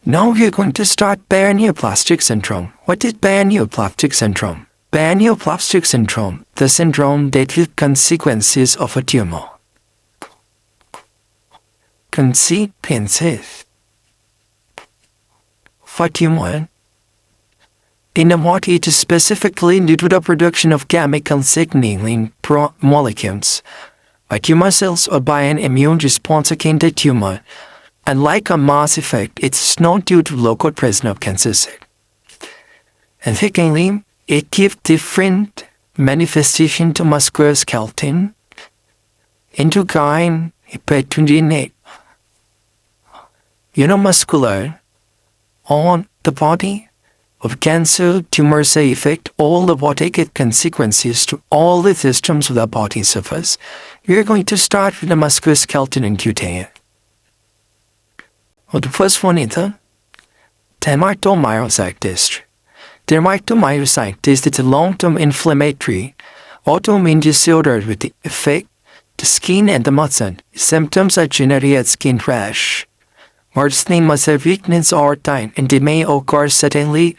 Now we're going to start Paraneoplastic Syndrome. What is Paraneoplastic Syndrome? Paraneoplastic Syndrome, the syndrome that with consequences of a tumor. Consequences for tumor. In the body, it is specifically due to the production of chemical signaling molecules by tumor cells or by an immune response against the tumor. Unlike a mass effect, it's not due to local presence of cancer cells. And secondly, it gives different manifestation to musculoskeletal, endocrine, hepatic, muscular, on the body of cancer, tumors affect all the body consequences to all the systems of the body surface. We're going to start with the musculoskeletal and cutaneous. Well, the first one is the Dermatomyositis. Dermatomyositis is a long-term inflammatory autoimmune disorder with the effect the skin and the muscle. Symptoms are generally a skin rash, worsening muscle weakness over time, and they may occur suddenly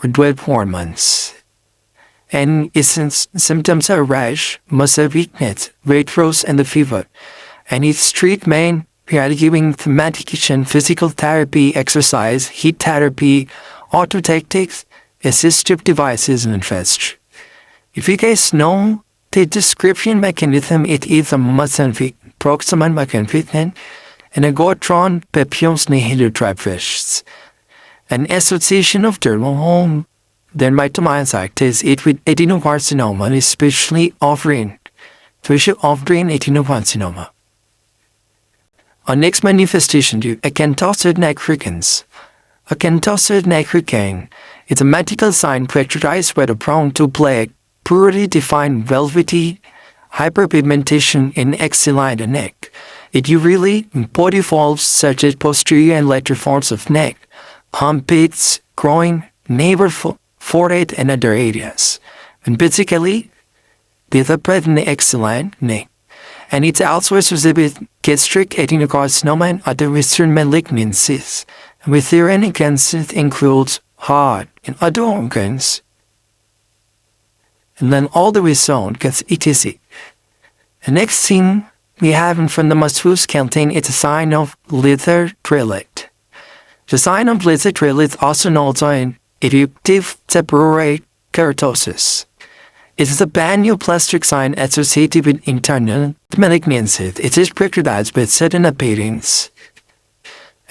or with hormones. And its symptoms are rash, muscle weakness, weight loss, and the fever. And its treatment, we are giving medication, physical therapy, exercise, heat therapy, orthotactics, assistive devices, and such. If you guys know the description mechanism, it is a muscle proximal mechanism and a gotron papillons nihilotryphists. An association of dermatomyositis it with adenocarcinoma, especially offering tissue offering adenocarcinoma. Our next manifestation is Acanthosis nigricans. Acanthosis nigricans is a medical sign characterized by the prone to plaque, poorly defined velvety hyperpigmentation in axilla and the neck. It usually body folds such as posterior and lateral folds of neck, armpits, groin, navel, forehead, and other areas. And basically, these are present in the axilla and neck. And it's also associated with gastric adenocarcinoma and other Western malignancies. And with their cancers includes heart and other organs. And then all the result gets etc. The next thing we have from the musculoskeletal is a sign of leather trillet. The sign of leather trillet, also known as eruptive seborrheic keratosis. It is a paraneoplastic sign associated with internal malignancies. It is characterized by sudden appearance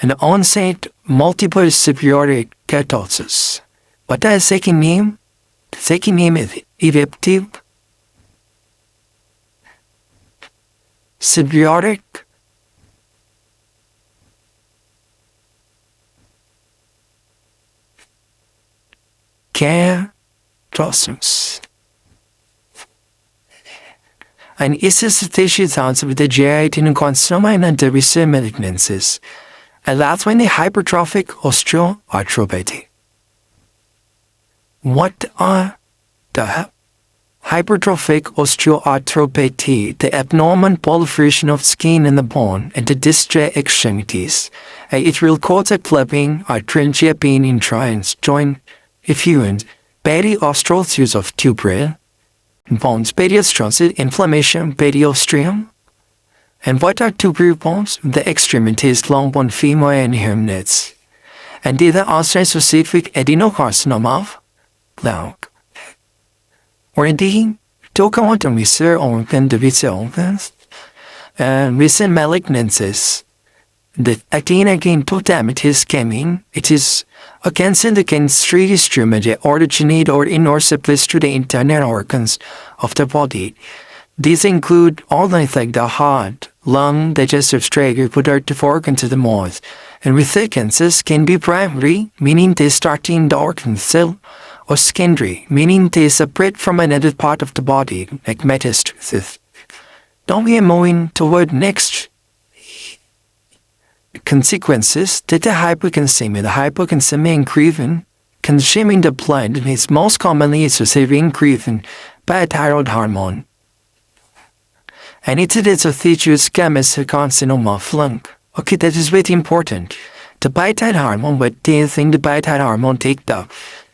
and the onset multiple seborrheic keratosis. What is the second name? The second name is eruptive seborrheic keratosis. And is associated with the GI adenocarcinoma and the recent malignancies. And that's when the hypertrophic osteoarthropathy. What are the hypertrophic osteoarthropathy? The abnormal proliferation of skin in the bone and the distal extremities. It will cause a clubbing, arthralgia, pain in joints, joint effusions, periosteosis of tubercle, bones, periosteosis, inflammation, periosteum. And what are tubercle bones? The extremities, long bone, femur, and hernias. And these are also associated with adenocarcinoma of lung. Or indeed, talk about the recent organs, recent malignancies. The again to damages coming, it is a cancer that can straight instrument originate or inorseplice to the internal organs of the body. These include organs like the heart, lung, digestive tract, reproductive organs of the mouth. And with the cancers can be primary, meaning they start in the organ cell, or secondary, meaning they separate from another part of the body, like metastasis. Now we are moving toward next consequences that the hypocalcemia increasing, consuming the blood is most commonly associated with increasing parathyroid hormone. And it is a feature carcinoma of lung. Okay, that is very important. The peptide hormone, what do you think the peptide hormone take up?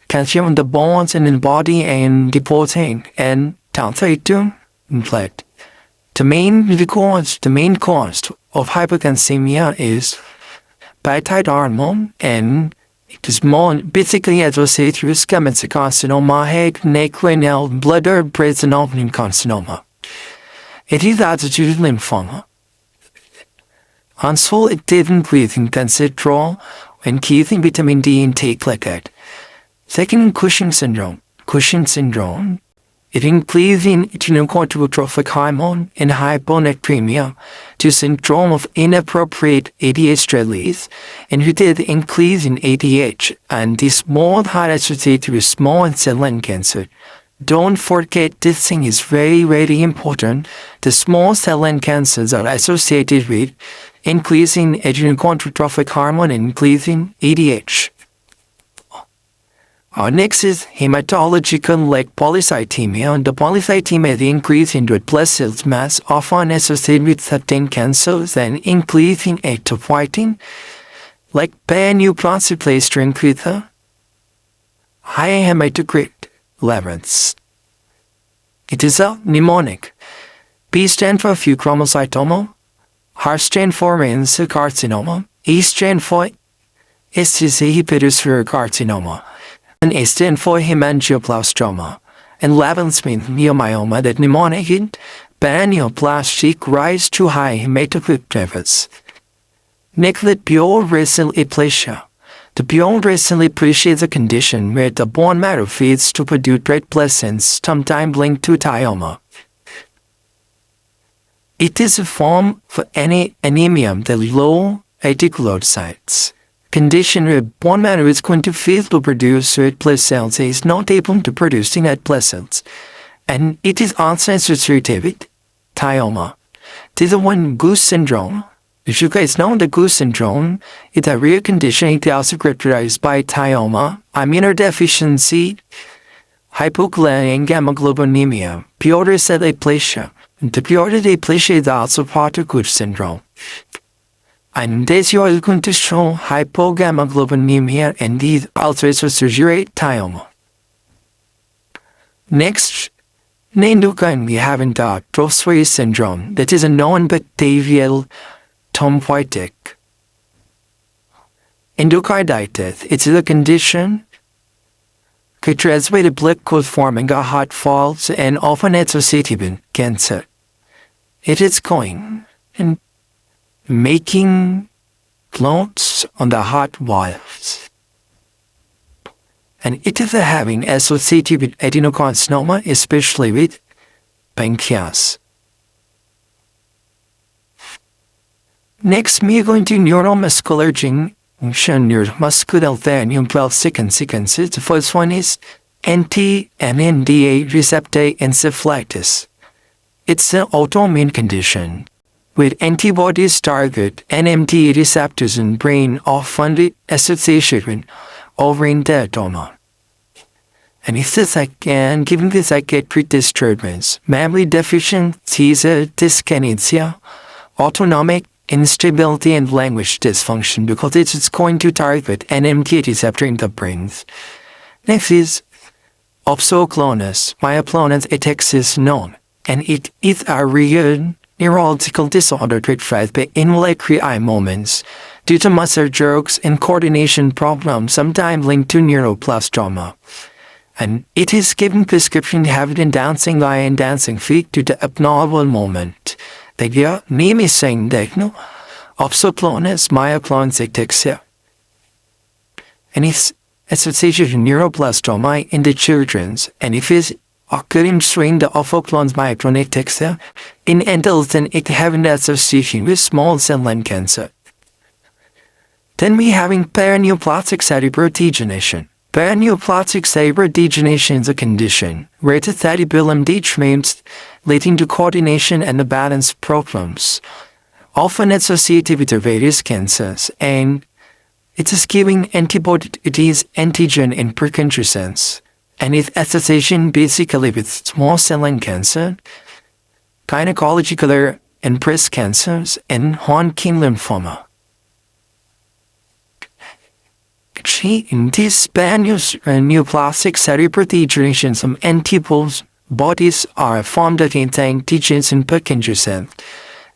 Calcium in the bones and in the body and the protein and downstream inflect. The main cause of hypocalcemia is peptide hormone, and it is more basically associated with squamous carcinoma, head, neck, renal, bladder, breast, and ovarian carcinoma. It is associated with lymphoma. Also, it did increase intensive draw when keeping vitamin D intake like that. Second, Cushing syndrome. Cushing syndrome. It increases in adrenocorticotrophic hormone and hyponatremia to syndrome of inappropriate ADH release, and it did increase in ADH, and this more high associated with small cell lung cancer. Don't forget, this thing is very, very important. The small cell lung cancers are associated with increasing adrenocorticotrophic hormone and increasing ADH. Next is hematological like polycythemia, and the polycythemia is the increase in red blood cells mass often associated with certain cancers and increase in erythropoietin, like paraneoplastic syndromes with the high hematocrit relevance. It is a mnemonic. P stands for fuchromocytoma, R stands for renal carcinoma, E stands for hepatocellular carcinoma, and A stands for hemangioblastoma, and relevance means myeloma that mnemonic in paraneoplastic rise to high hematocrit levels. Next, the pure renal aplasia. The pure renal aplasia is a condition where the bone marrow fails to produce red blood cells, sometimes linked to myeloma. It is a form for any anemia of the low reticulocytes. Condition where bone marrow is going to fail to produce red blood cells, is not able to produce red blood cells, and it is also associated with myeloma. This is one Goose syndrome. If you guys know the Goose syndrome, it's a rare condition. It is also characterized by myeloma, immunodeficiency, hypokalemia, and gammaglobulinemia, pure renal aplasia. The pure renal aplasia is also part of Goose syndrome. And this you are going to show hypogammaglobulinemia, and these also associate myeloma. Next, in endocrine we have the Trousseau syndrome, that is a non-bacterial thrombotic endocarditis. It is a condition characterized by the blood clot forming a hot falls and often associated with cancer. It is going and making clots on the heart valves, and it is having associated with adenocarcinoma, especially with pancreas. Next, we are going to neuromuscular junction, neuromusculoskeletal sequences. The first one is anti-NMDA receptor encephalitis. It's an autoimmune condition with antibodies target NMDA receptors in brain, often associated with ovarian teratoma. And it is again, given the psychiatric disturbance, memory deficiencies, dyskinesia, autonomic instability, and language dysfunction, because it is going to target NMDA receptor in the brain. Next is opsoclonus, myoclonus ataxia known, and it is a rare neurological disorder characterized by involuntary eye movements due to muscle jerks and coordination problems, sometimes linked to neuroblastoma. And it is given prescription having in dancing eye and dancing feet due to abnormal movement. The name is saying that opsoclonus myoclonus ataxia, and it's associated with neuroblastoma in the children's, and if it's occurring during the opsoclonus myoclonus ataxia in adults, then it having an association with small cell lung cancer. Then we having paraneoplastic cerebrodegeneration. Paraneoplastic cerebrodegeneration is a condition where the cerebellum degenerates, leading to coordination and the balance problems, often associated with the various cancers, and it is giving antibodies, antigen, and preconcussins, and its association basically with small cell lung cancer, gynecological and breast cancers, and Hodgkin lymphoma. in these paraneoplastic cerebral degeneration, some antibodies are formed against antigens in per cancer cell,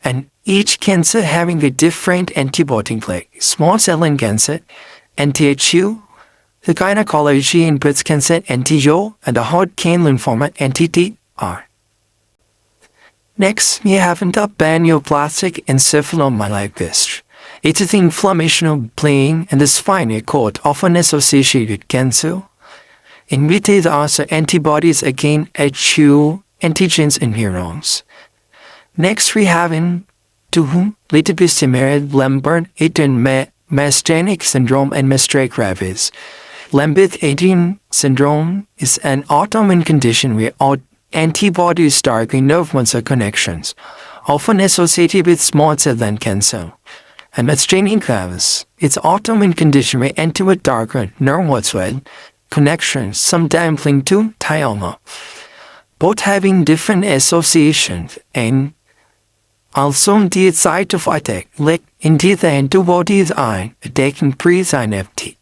and each cancer having a different antibody like small cell lung cancer, ACTH, the gynecology in breast cancer, anti-O, and the Hodgkin lymphoma, anti-DR. Next, we have the paraneoplastic encephalomyelitis. It is the inflammation of brain and the spinal cord, often associated with cancer, in which there are also antibodies against HU antigens in neurons. Next, we have in little bit similar Lambert-Eaton myasthenic syndrome and myasthenic gravis. Lambert-Eaton syndrome is an autoimmune condition where all antibodies target nerve muscle connections, often associated with small cell lung cancer. And myasthenic gravis, it's autoimmune condition where antibodies target nerve muscle connections, sometimes linked to tumor, both having different associations and also indeed cytophytic, like indeed the antibodies are attacking presynaptic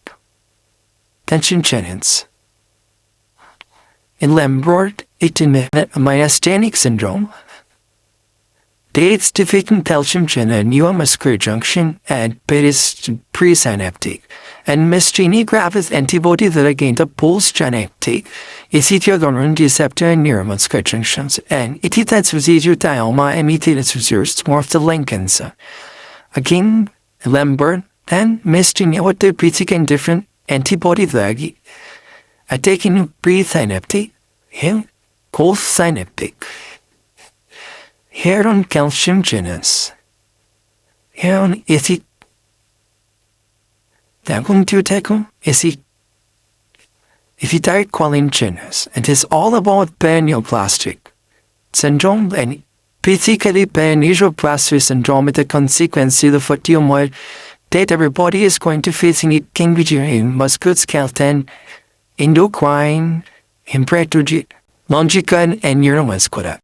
tension channels. In Lambert-Eaton myasthenic syndrome, there is deficient calcium channel neuromuscular junction and presynaptic, and myasthenia gravis antibodies that against the postsynaptic acetylcholine receptor and neuromuscular junctions, and it is associated with tumor and it is associated more of the lung cancer. Again, Lambert and myasthenia with the pretty and different antibodies that attacking presynaptic and postsynaptic. Here on calcium channels. Here on acid. They're going to tackle acetylcholine channels. And it's all about paraneoplastic syndrome and basically paraneoplastic syndrome is the consequence of a tumor that everybody is going to face, and it can be in musculoskeletal, endocrine, Neurologic, and neuromuscular.